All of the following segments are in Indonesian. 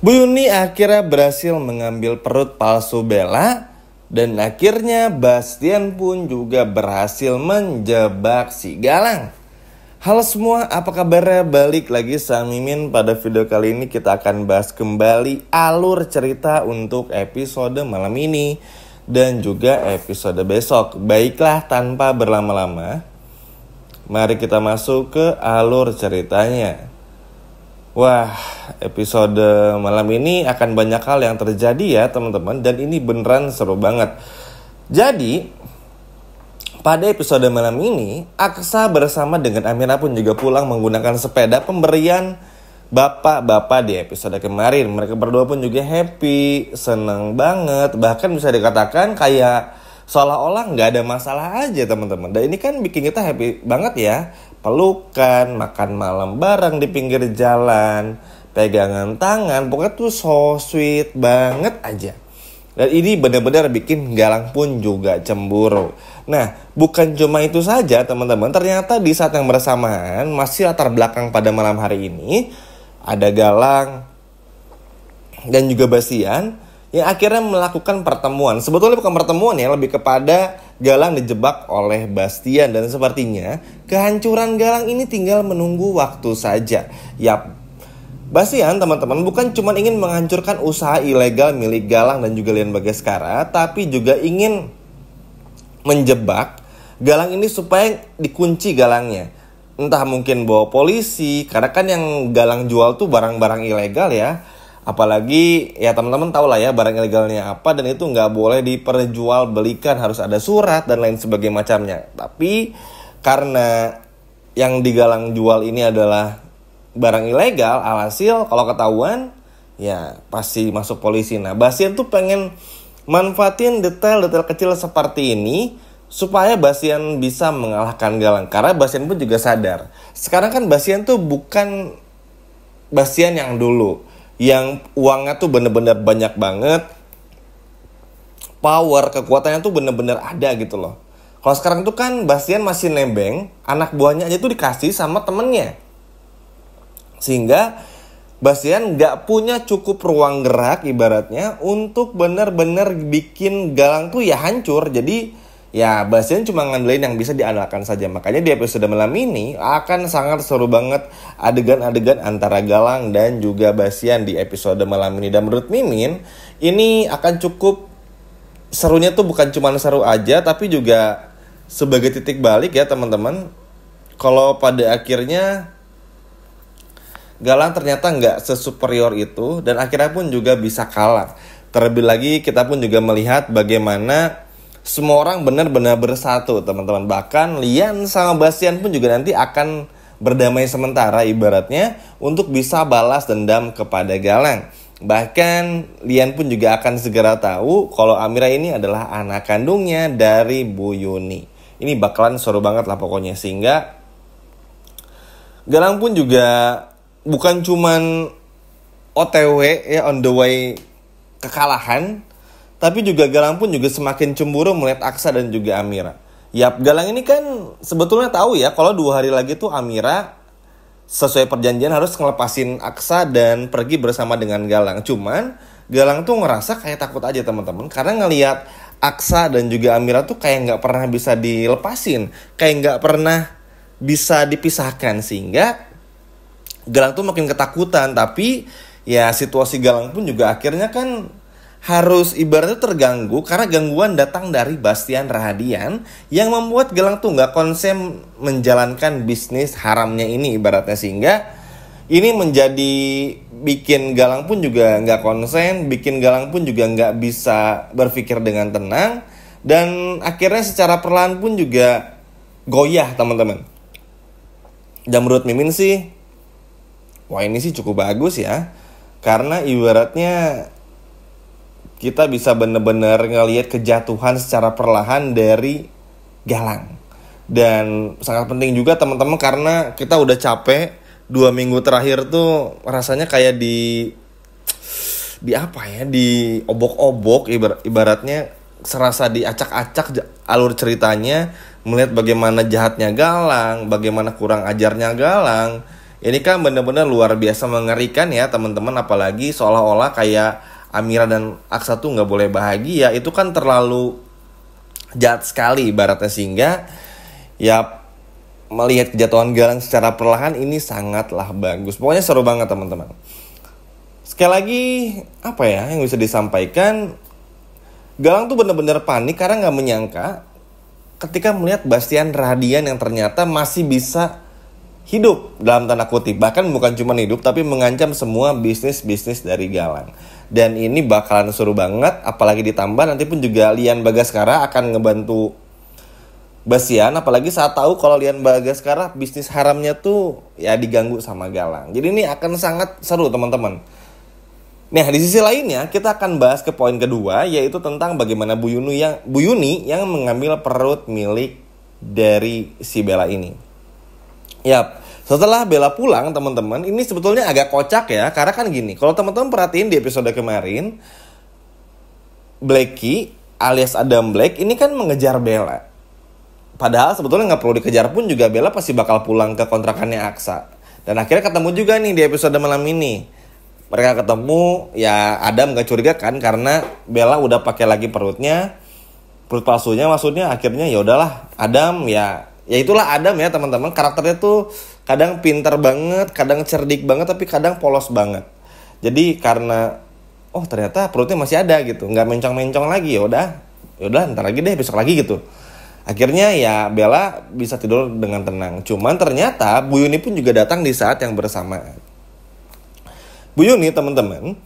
Bu Yuni akhirnya berhasil mengambil perut palsu Bella dan akhirnya Bastian pun juga berhasil menjebak si Galang. Halo semua, apa kabarnya? Balik lagi sama Mimin. Pada video kali ini kita akan bahas kembali alur cerita untuk episode malam ini dan juga episode besok. Baiklah, tanpa berlama-lama, mari kita masuk ke alur ceritanya. Wah, episode malam ini akan banyak hal yang terjadi ya teman-teman, dan ini beneran seru banget. Jadi, pada episode malam ini, Aksa bersama dengan Amira pun juga pulang menggunakan sepeda pemberian bapak-bapak di episode kemarin. Mereka berdua pun juga happy, seneng banget, bahkan bisa dikatakan kayak seolah-olah nggak ada masalah aja teman-teman. Dan ini kan bikin kita happy banget ya. Pelukan, makan malam bareng di pinggir jalan, pegangan tangan, pokoknya tuh so sweet banget aja. Dan ini benar-benar bikin Galang pun juga cemburu. Nah, bukan cuma itu saja teman-teman. Ternyata di saat yang bersamaan, masih latar belakang pada malam hari ini, ada Galang dan juga Bastian yang akhirnya melakukan pertemuan. Sebetulnya bukan pertemuan ya, lebih kepada Galang dijebak oleh Bastian. Dan sepertinya kehancuran Galang ini tinggal menunggu waktu saja. Yap, Bastian teman-teman bukan cuma ingin menghancurkan usaha ilegal milik Galang dan juga Lian Bagaskara, tapi juga ingin menjebak Galang ini supaya dikunci Galangnya. Entah mungkin bawa polisi, karena kan yang Galang jual tuh barang-barang ilegal ya. Apalagi ya teman-teman tahu lah ya barang ilegalnya apa, dan itu nggak boleh diperjualbelikan, harus ada surat dan lain sebagainya macamnya. Tapi karena yang Galang jual ini adalah barang ilegal, alhasil kalau ketahuan ya pasti masuk polisi. Nah, Bastian tuh pengen manfaatin detail-detail kecil seperti ini supaya Bastian bisa mengalahkan Galang. Karena Bastian pun juga sadar, sekarang kan Bastian tuh bukan Bastian yang dulu, yang uangnya tuh bener-bener banyak banget, power, kekuatannya tuh bener-bener ada gitu loh. Kalau sekarang tuh kan Bastian masih nembeng, anak buahnya aja tuh dikasih sama temennya. Sehingga Bastian gak punya cukup ruang gerak ibaratnya untuk bener-bener bikin Galang tuh ya hancur. Jadi ya Bastian cuma ngandelin yang bisa diandalkan saja. Makanya di episode malam ini akan sangat seru banget adegan-adegan antara Galang dan juga Bastian di episode malam ini. Dan menurut Mimin, ini akan cukup serunya tuh bukan cuma seru aja, tapi juga sebagai titik balik ya teman-teman. Kalau pada akhirnya Galang ternyata nggak sesuperior itu, dan akhirnya pun juga bisa kalah. Terlebih lagi kita pun juga melihat bagaimana semua orang benar-benar bersatu teman-teman. Bahkan Lian sama Bastian pun juga nanti akan berdamai sementara ibaratnya untuk bisa balas dendam kepada Galang. Bahkan Lian pun juga akan segera tahu kalau Amira ini adalah anak kandungnya dari Bu Yuni. Ini bakalan seru banget lah pokoknya. Sehingga Galang pun juga bukan cuman OTW ya, on the way kekalahan, tapi juga Galang pun juga semakin cemburu melihat Aksa dan juga Amira. Yap, Galang ini kan sebetulnya tahu ya kalau 2 hari lagi tuh Amira sesuai perjanjian harus ngelepasin Aksa dan pergi bersama dengan Galang. Cuman Galang tuh ngerasa kayak takut aja teman-teman, karena ngelihat Aksa dan juga Amira tuh kayak nggak pernah bisa dilepasin, kayak nggak pernah bisa dipisahkan. Sehingga Galang tuh makin ketakutan. Tapi ya situasi Galang pun juga akhirnya kan harus ibaratnya terganggu, karena gangguan datang dari Bastian Rahadian yang membuat Galang tuh gak konsen menjalankan bisnis haramnya ini ibaratnya. Sehingga ini menjadi bikin Galang pun juga gak konsen, bikin Galang pun juga gak bisa berpikir dengan tenang, dan akhirnya secara perlahan pun juga goyah teman-teman. Dan menurut Mimin sih, wah ini sih cukup bagus ya. Karena ibaratnya kita bisa benar-benar ngelihat kejatuhan secara perlahan dari Galang. Dan sangat penting juga teman-teman, karena kita udah capek 2 minggu terakhir tuh rasanya kayak di apa ya, di obok-obok ibaratnya, serasa diacak-acak alur ceritanya, melihat bagaimana jahatnya Galang, bagaimana kurang ajarnya Galang. Ini kan benar-benar luar biasa mengerikan ya teman-teman, apalagi seolah-olah kayak Amira dan Aksa tuh nggak boleh bahagia. Itu kan terlalu jahat sekali ibaratnya, sehingga ya melihat kejatuhan Galang secara perlahan ini sangatlah bagus. Pokoknya seru banget teman-teman. Sekali lagi apa ya yang bisa disampaikan, Galang tuh benar-benar panik karena nggak menyangka ketika melihat Bastian Radian yang ternyata masih bisa hidup dalam tanda kutip, bahkan bukan cuma hidup tapi mengancam semua bisnis dari Galang. Dan ini bakalan seru banget, apalagi ditambah nanti pun juga Lian Bagaskara akan ngebantu Bastian, apalagi saat tahu kalau Lian Bagaskara bisnis haramnya tuh ya diganggu sama Galang. Jadi ini akan sangat seru teman-teman. Nah, di sisi lainnya kita akan bahas ke poin kedua, yaitu tentang bagaimana Bu Yuni yang mengambil perut milik dari si Bella ini. Yap, setelah Bella pulang teman-teman, ini sebetulnya agak kocak ya, karena kan gini, kalau teman-teman perhatiin di episode kemarin, Blackie alias Adam Black ini kan mengejar Bella. Padahal sebetulnya nggak perlu dikejar pun juga Bella pasti bakal pulang ke kontrakannya Aksa. Dan akhirnya ketemu juga nih di episode malam ini. Mereka ketemu, ya Adam gak curiga kan karena Bella udah pakai lagi perut palsunya maksudnya. Akhirnya ya udahlah, Adam ya itulah Adam ya teman-teman, karakternya tuh kadang pintar banget, kadang cerdik banget, tapi kadang polos banget. Jadi karena ternyata perutnya masih ada gitu, nggak mencong-mencong lagi, ya udah ntar lagi deh, besok lagi gitu. Akhirnya ya Bella bisa tidur dengan tenang. Cuman ternyata Bu Yuni pun juga datang di saat yang bersamaan. Bu Yuni teman-teman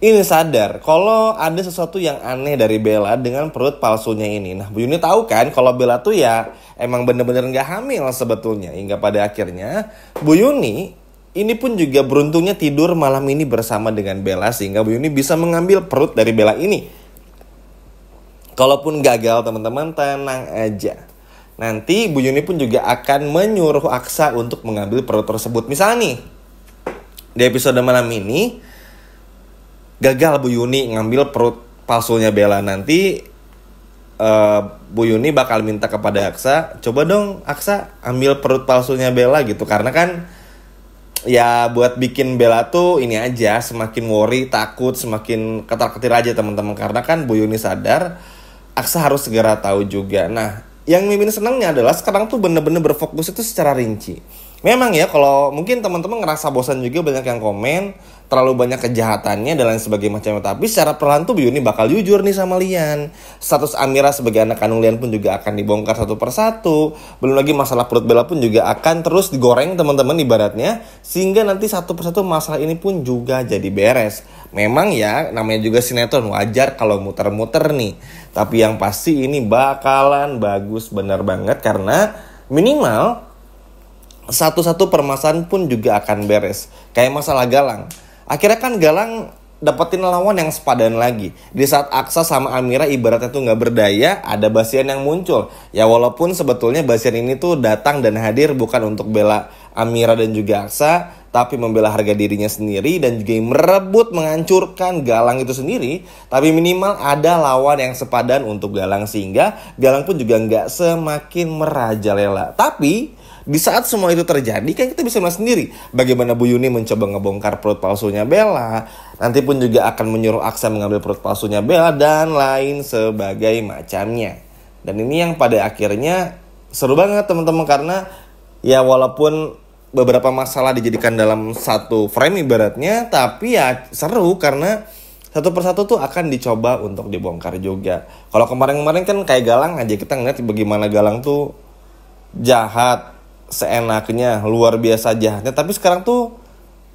ini sadar kalau ada sesuatu yang aneh dari Bella dengan perut palsunya ini. Nah, Bu Yuni tahu kan kalau Bella tuh ya emang bener-bener gak hamil sebetulnya. Hingga pada akhirnya Bu Yuni ini pun juga beruntungnya tidur malam ini bersama dengan Bella, sehingga Bu Yuni bisa mengambil perut dari Bella ini. Kalaupun gagal teman-teman, tenang aja. Nanti Bu Yuni pun juga akan menyuruh Aksa untuk mengambil perut tersebut. Misalnya nih, di episode malam ini gagal Bu Yuni ngambil perut palsunya Bella, nanti Bu Yuni bakal minta kepada Aksa, coba dong Aksa ambil perut palsunya Bella gitu. Karena kan ya buat bikin Bella tuh ini aja semakin worry, takut, semakin ketar-ketir aja teman-teman. Karena kan Bu Yuni sadar Aksa harus segera tahu juga. Nah, yang Mimin senangnya adalah sekarang tuh bener-bener berfokus itu secara rinci. Memang ya kalau mungkin teman-teman ngerasa bosan juga banyak yang komen, terlalu banyak kejahatannya dan lain sebagainya macamnya. Tapi secara perlahan tuh Bu Yuni bakal jujur nih sama Lian. Status Amira sebagai anak kandung Lian pun juga akan dibongkar satu persatu. Belum lagi masalah perut Bella pun juga akan terus digoreng teman-teman ibaratnya. Sehingga nanti satu persatu masalah ini pun juga jadi beres. Memang ya namanya juga sinetron, wajar kalau muter-muter nih. Tapi yang pasti ini bakalan bagus bener banget karena minimal satu-satu permasalahan pun juga akan beres. Kayak masalah Galang. Akhirnya kan Galang dapetin lawan yang sepadan lagi. Di saat Aksa sama Amira ibaratnya tuh gak berdaya, ada Bastian yang muncul. Ya walaupun sebetulnya Bastian ini tuh datang dan hadir bukan untuk bela Amira dan juga Aksa, tapi membela harga dirinya sendiri dan juga merebut menghancurkan Galang itu sendiri. Tapi minimal ada lawan yang sepadan untuk Galang, sehingga Galang pun juga gak semakin merajalela. Tapi di saat semua itu terjadi kan kita bisa melihat sendiri bagaimana Bu Yuni mencoba ngebongkar perut palsunya Bella. Nanti pun juga akan menyuruh Aksa mengambil perut palsunya Bella dan lain sebagai macamnya. Dan ini yang pada akhirnya seru banget teman-teman, karena ya walaupun beberapa masalah dijadikan dalam satu frame ibaratnya, tapi ya seru karena satu persatu tuh akan dicoba untuk dibongkar juga. Kalau kemarin-kemarin kan kayak Galang aja, kita ngeliat bagaimana Galang tuh jahat seenaknya, luar biasa jahatnya. Tapi sekarang tuh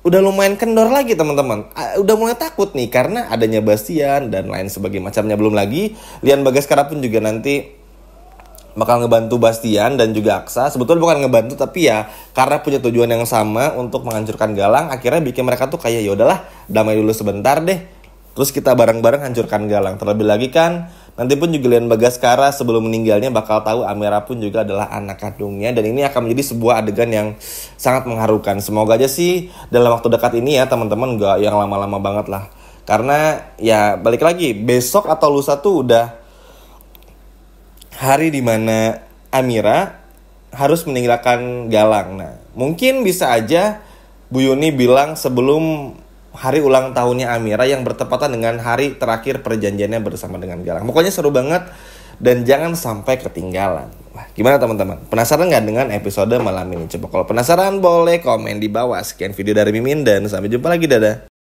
udah lumayan kendor lagi teman-teman. Udah mulai takut nih karena adanya Bastian dan lain sebagainya macamnya. Belum lagi Lian Bagaskara pun juga nanti bakal ngebantu Bastian dan juga Aksa. Sebetulnya bukan ngebantu, tapi ya karena punya tujuan yang sama untuk menghancurkan Galang, akhirnya bikin mereka tuh kayak ya udahlah, damai dulu sebentar deh, terus kita bareng-bareng hancurkan Galang. Terlebih lagi kan nanti pun juga Lian Bagaskara sebelum meninggalnya bakal tahu Amira pun juga adalah anak kandungnya. Dan ini akan menjadi sebuah adegan yang sangat mengharukan. Semoga aja sih dalam waktu dekat ini ya teman-teman, gak yang lama-lama banget lah. Karena ya balik lagi, besok atau lusa tuh udah hari dimana Amira harus meninggalkan Galang. Nah mungkin bisa aja Bu Yuni bilang sebelum hari ulang tahunnya Amira yang bertepatan dengan hari terakhir perjanjiannya bersama dengan Galang. Pokoknya seru banget dan jangan sampai ketinggalan. Wah, gimana teman-teman? Penasaran nggak dengan episode malam ini? Coba kalau penasaran boleh komen di bawah. Sekian video dari Mimin dan sampai jumpa lagi, dadah.